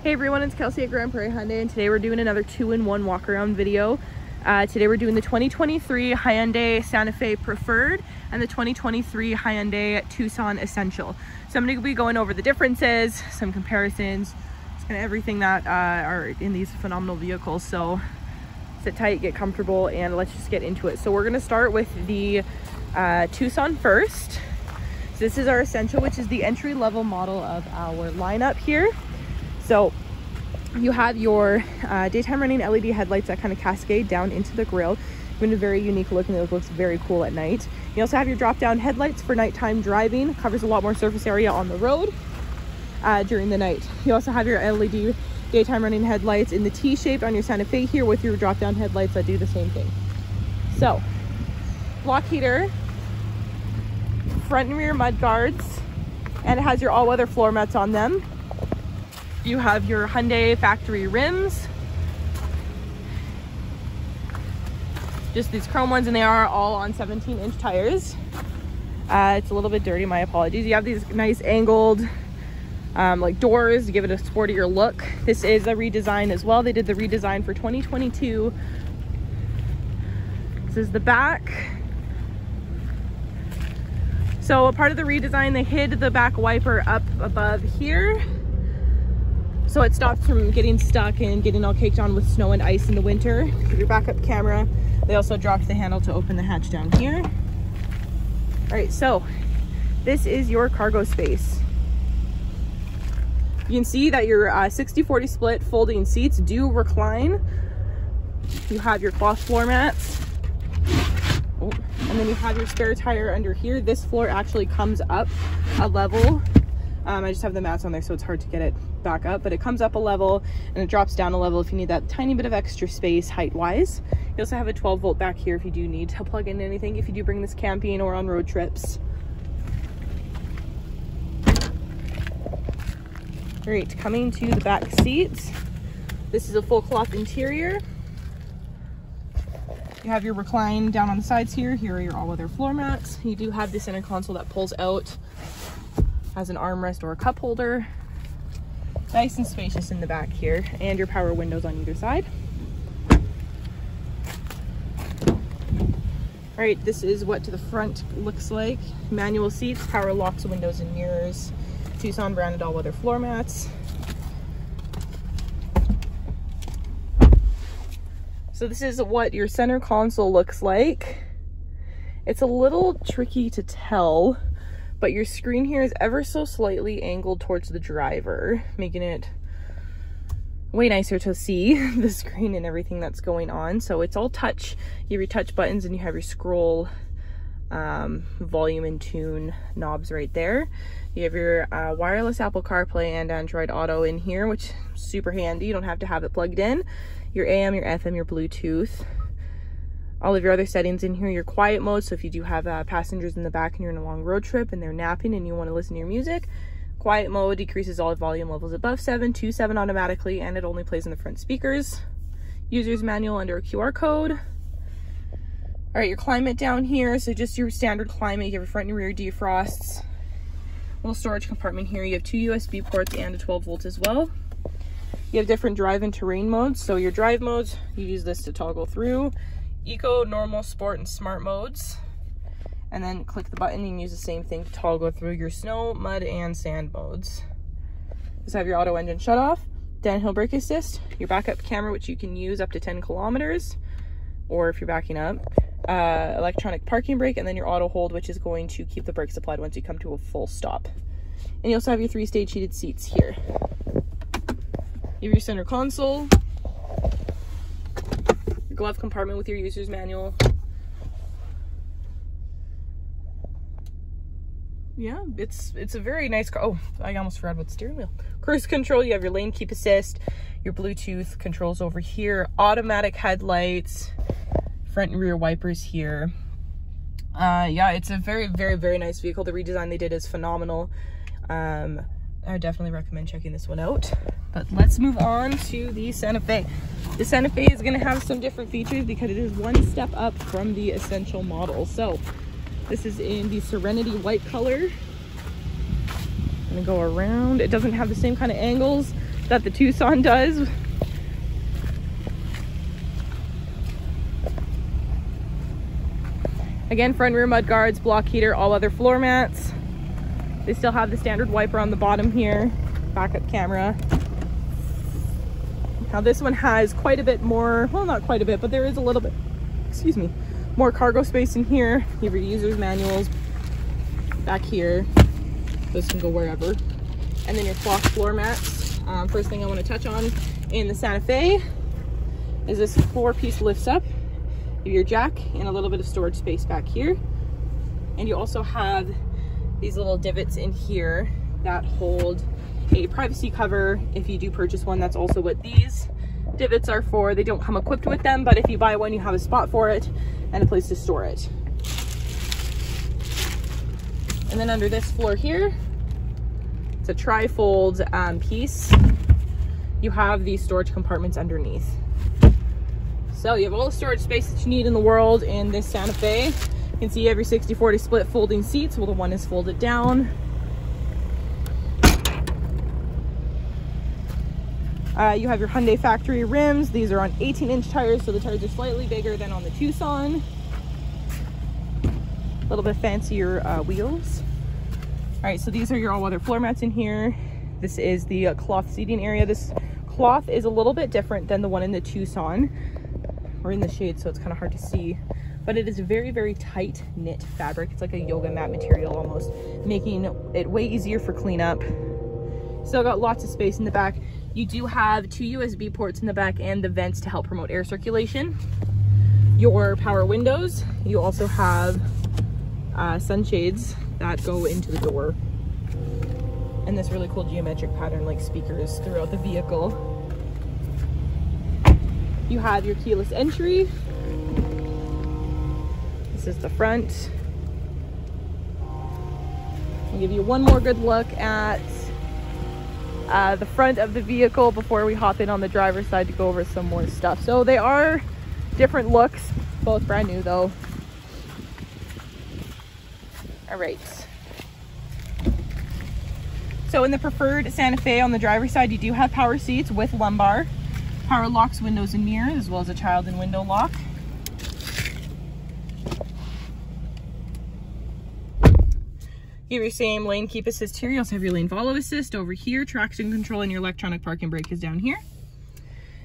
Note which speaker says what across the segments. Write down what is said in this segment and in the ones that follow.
Speaker 1: Hey everyone, it's Kelsey at Grand Prairie Hyundai, and today we're doing another 2-in-1 walk around video. Today we're doing the 2023 Hyundai Santa Fe Preferred and the 2023 Hyundai Tucson Essential. So I'm going to be going over the differences, some comparisons, just kind of everything that are in these phenomenal vehicles. So sit tight, get comfortable, and let's just get into it. So we're going to start with the Tucson first. So this is our Essential, which is the entry-level model of our lineup here. So you have your daytime running LED headlights that kind of cascade down into the grille, giving a very unique look, and it looks very cool at night. You also have your drop-down headlights for nighttime driving. Covers a lot more surface area on the road during the night. You also have your LED daytime running headlights in the T-shape on your Santa Fe here, with your drop-down headlights that do the same thing. So, block heater, front and rear mud guards, and it has your all-weather floor mats on them. You have your Hyundai factory rims, just these chrome ones, and they are all on 17-inch tires. It's a little bit dirty, my apologies. You have these nice angled like doors to give it a sportier look. This is a redesign as well. They did the redesign for 2022. This is the back. So a part of the redesign, they hid the back wiper up above here, so it stops from getting stuck and getting all caked on with snow and ice in the winter. With your backup camera, they also dropped the handle to open the hatch down here. All right, so this is your cargo space. You can see that your 60-40 split folding seats do recline. You have your cloth floor mats. Oh, and then you have your spare tire under here. This floor actually comes up a level. I just have the mats on there, so it's hard to get it back up, but it comes up a level and it drops down a level if you need that tiny bit of extra space height-wise. You also have a 12-volt back here if you do need to plug in anything, if you do bring this camping or on road trips. All right, coming to the back seats. This is a full cloth interior. You have your recline down on the sides here. Here are your all-weather floor mats. You do have the center console that pulls out as an armrest or a cup holder. Nice and spacious in the back here, and your power windows on either side. All right, this is what to the front looks like. Manual seats, power locks, windows and mirrors, Tucson branded all-weather floor mats. So this is what your center console looks like. It's a little tricky to tell, but your screen here is ever so slightly angled towards the driver, making it way nicer to see the screen and everything that's going on. So it's all touch. You have your touch buttons, and you have your scroll volume and tune knobs right there. You have your wireless Apple CarPlay and Android Auto in here, which is super handy. You don't have to have it plugged in. Your AM, your FM, your Bluetooth. All of your other settings in here, your quiet mode. So if you do have passengers in the back and you're in a long road trip and they're napping and you want to listen to your music, quiet mode decreases all volume levels above 7 to 7 automatically, and it only plays in the front speakers. User's manual under a QR code. All right, your climate down here. So just your standard climate. You have your front and rear defrosts. Little storage compartment here. You have 2 USB ports and a 12 volt as well. You have different drive and terrain modes. So your drive modes, you use this to toggle through. Eco, normal, sport, and smart modes. And then click the button and use the same thing to toggle through your snow, mud, and sand modes. Just have your auto engine shut off, downhill brake assist, your backup camera, which you can use up to 10 kilometers, or if you're backing up, electronic parking brake, and then your auto hold, which is going to keep the brakes applied once you come to a full stop. And you also have your 3-stage heated seats here. You have your center console, glove compartment with your user's manual. Yeah, it's a very nice car. Oh, I almost forgot about the steering wheel. Cruise control, you have your lane keep assist, your Bluetooth controls over here, automatic headlights, front and rear wipers here. Yeah, it's a very, very, very nice vehicle. The redesign they did is phenomenal. I definitely recommend checking this one out. But let's move on to the Santa Fe. The Santa Fe is going to have some different features because it is one step up from the Essential model. So this is in the Serenity white color. I'm going to go around. It doesn't have the same kind of angles that the Tucson does. Again, front and rear mud guards, block heater, all other floor mats. They still have the standard wiper on the bottom here, backup camera. Now this one has quite a bit more, well, not quite a bit, but there is a little bit, excuse me, more cargo space in here. You have your user's manuals back here. Those can go wherever. And then your cloth floor mats. First thing I want to touch on in the Santa Fe is this 4-piece lifts up. You have your jack and a little bit of storage space back here. And you also have these little divots in here that hold a privacy cover. If you do purchase one, that's also what these divots are for. They don't come equipped with them, but if you buy one, you have a spot for it and a place to store it. And then under this floor here, it's a tri-fold piece. You have these storage compartments underneath. So you have all the storage space that you need in the world in this Santa Fe. You can see you have your 60-40 split folding seats. Well, the one is folded down. You have your Hyundai factory rims. These are on 18-inch tires, so the tires are slightly bigger than on the Tucson. A little bit fancier wheels. All right, so these are your all-weather floor mats in here. This is the cloth seating area. This cloth is a little bit different than the one in the Tucson. We're in the shade, so it's kind of hard to see, but it is a very, very tight knit fabric. It's like a yoga mat material almost, making it way easier for cleanup. Still got lots of space in the back. You do have 2 USB ports in the back and the vents to help promote air circulation. Your power windows. You also have sunshades that go into the door. And this really cool geometric pattern like speakers throughout the vehicle. You have your keyless entry. This is the front. I'll give you one more good look at the front of the vehicle before we hop in on the driver's side to go over some more stuff. So they are different looks, both brand new though. All right. So in the preferred Santa Fe on the driver's side, you do have power seats with lumbar, power locks, windows and mirrors, as well as a child and window lock. You have your same lane keep assist here. You also have your lane follow assist over here. Traction control and your electronic parking brake is down here.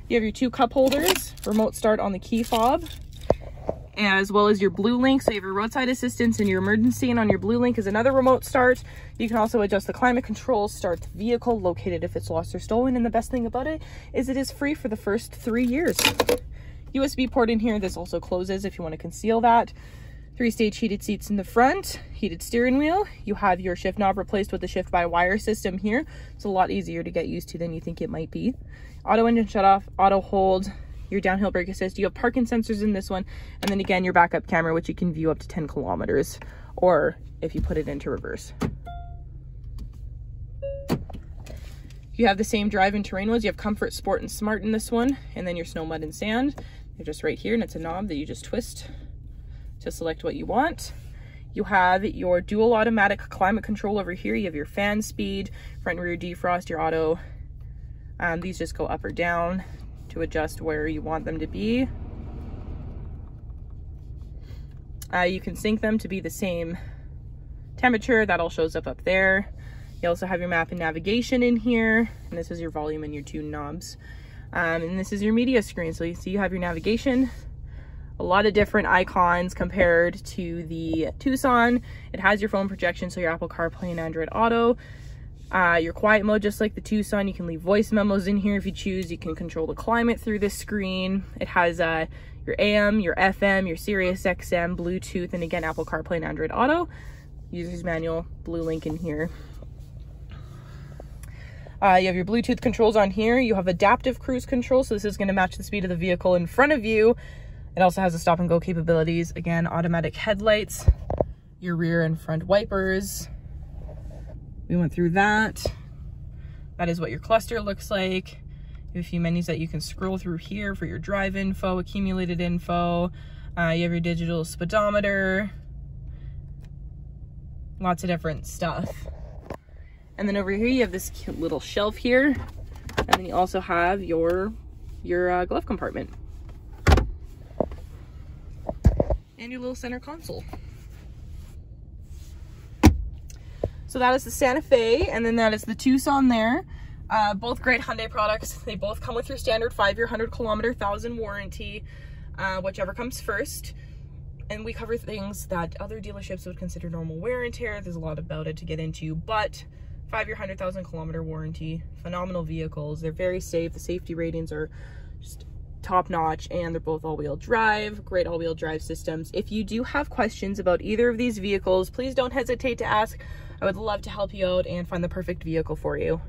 Speaker 1: You have your 2 cup holders, remote start on the key fob, as well as your blue link. So you have your roadside assistance and your emergency, and on your blue link is another remote start. You can also adjust the climate control, start the vehicle, locate it if it's lost or stolen, and the best thing about it is it is free for the first 3 years. USB port in here. This also closes if you want to conceal that. 3-stage heated seats in the front, heated steering wheel. You have your shift knob replaced with the shift by wire system here. It's a lot easier to get used to than you think it might be. Auto engine shut off, auto hold, your downhill brake assist. You have parking sensors in this one, and then again your backup camera, which you can view up to 10 kilometers, or if you put it into reverse. You have the same drive and terrain modes. You have comfort, sport, and smart in this one, and then your snow, mud, and sand. They're just right here, and it's a knob that you just twist to select what you want. You have your dual automatic climate control over here. You have your fan speed, front and rear defrost, your auto. These just go up or down to adjust where you want them to be. You can sync them to be the same temperature. That all shows up there. You also have your map and navigation in here, and this is your volume and your 2 knobs. And this is your media screen. So you see you have your navigation, a lot of different icons compared to the Tucson. It has your phone projection, so your Apple CarPlay and Android Auto. Your quiet mode, just like the Tucson. You can leave voice memos in here if you choose. You can control the climate through this screen. It has your AM, your FM, your Sirius XM, Bluetooth, and again, Apple CarPlay and Android Auto. User's manual, blue link in here. You have your Bluetooth controls on here. You have adaptive cruise control, so this is going to match the speed of the vehicle in front of you. It also has a stop and go capabilities. Again, automatic headlights, your rear and front wipers. We went through that. That is what your cluster looks like. You have a few menus that you can scroll through here for your drive info, accumulated info. You have your digital speedometer. Lots of different stuff. And then over here, you have this cute little shelf here And then you also have your glove compartment. And your little center console. So that is the Santa Fe, and then that is the Tucson there. Both great Hyundai products. They both come with your standard 5-year, 100-kilometer, 1,000 warranty, whichever comes first. And we cover things that other dealerships would consider normal wear and tear. There's a lot about it to get into, but 5-year, 100,000-kilometer warranty, phenomenal vehicles. They're very safe. The safety ratings are just top-notch, and they're both all-wheel drive, great all-wheel drive systems. If you do have questions about either of these vehicles, please don't hesitate to ask. I would love to help you out and find the perfect vehicle for you.